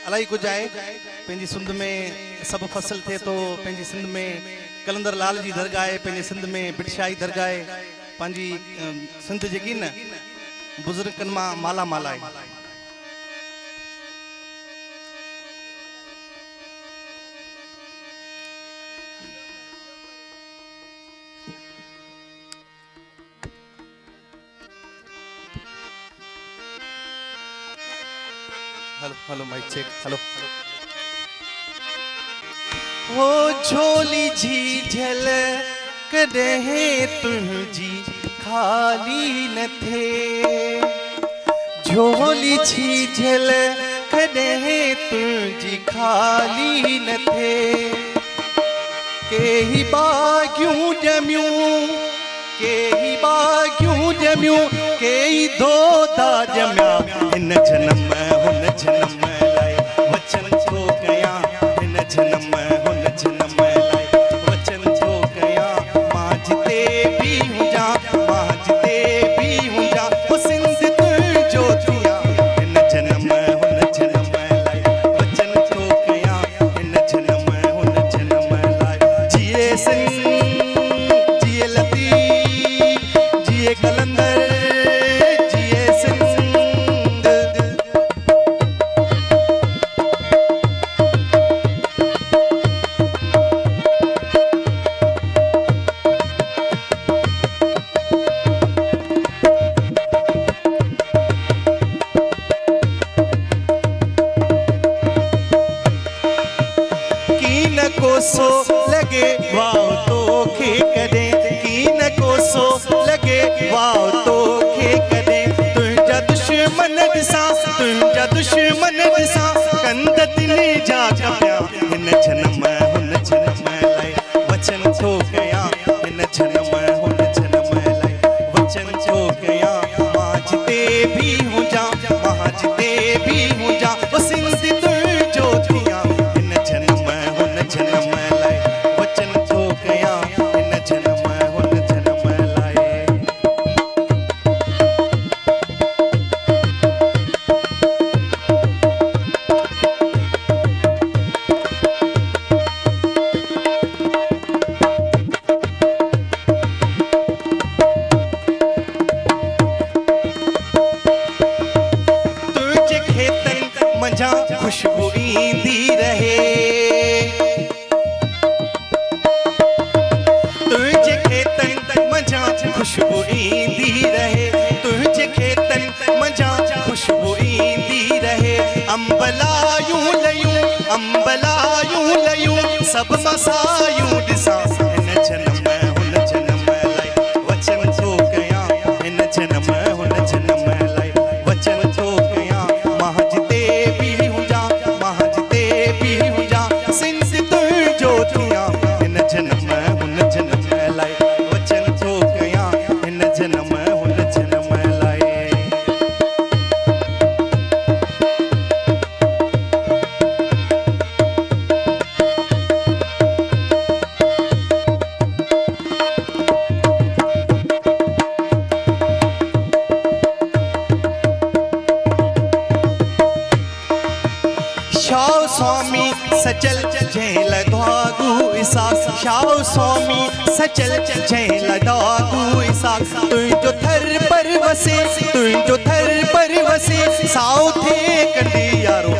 अलाई कुछ आहे पंहिंजी सिंध में सब फसल थे तो पंहिंजी सिंध में कलंदर लाल जी दरगाह है, पंहिंजी सिंध में बिटशाही दरगाह है, पंहिंजी सिंध जेकी न बुजुर्गनि मां माला माला आहे। Hello hello mic check hello. हो झोली जी झलक कॾहिं तुंहिंजी खाली न थे, झोली जी झलक कॾहिं तुंहिंजी खाली न थे। केही बागियूं ॼमियूं, केही बागियूं ॼमियूं, केही दोदा ॼमिया हिन जनम हुन जनम लाइ वचन थो कयां, हिन जनम हुन जनम लाइ वचन थो कयां। मां जिते बि हुजां, मां जिते बि हुजां, हो सिंध तुंहिंजो थियां हिन जनम हुन जनम लाइ वचन थो कयां, हिन जनम हुन जनम लाइ। जिए सिंध जिए लती जिए कलंदर जिए सिंध। कोसो लगे वाओ तो खे कदे, की न कोसो लगे वाओ तो खे कदे। तुंहिंजा दुश्मन ॾिसां, तुंहिंजा दुश्मन ॾिसां, कंद तिले जा कपिया हिन जनम हुन जनम लाइ वचन थो कयां, हिन जनम हुन जनम लाइ वचन थो कयां। मां जिते बि हुजां, मां जिते बि हुजां, वो सिंध तुंहिंजो थियां हिन जनम हुन जनम लाइ वचन थो कयां, हिन जनम हुन जनम लाइ। तुंहिंजे खेतनि मंझां खुशबू ईंदी रहे, तुंहिंजे खेतनि मंझां खुशबू ईंदी रहे, तुंहिंजे खेतनि मंझां खुशबू ईंदी रहे। अंबलायूं लयूं, अंबलायूं लयूं, सब मसायूं ॾिसां हिन जनम हुन जनम लाइ वचन थो कयां, हिन जनम हुन जनम लाइ वचन थो कयां। मां जिते बि हुजां, मां जिते बि हुजां, सिंध तुंहिंजो थियां हिन जनम हुन जनम लाइ वचन थो कयां, हिन जनम हुन जनम लाइ। शाह स्वामी सचल जय लदागू इसाक, शाह स्वामी सचल जय लदागू इसाक। तुंहिंजो थर पर वसे, तुंहिंजो थर पर वसे, साओ थे कंडी यारो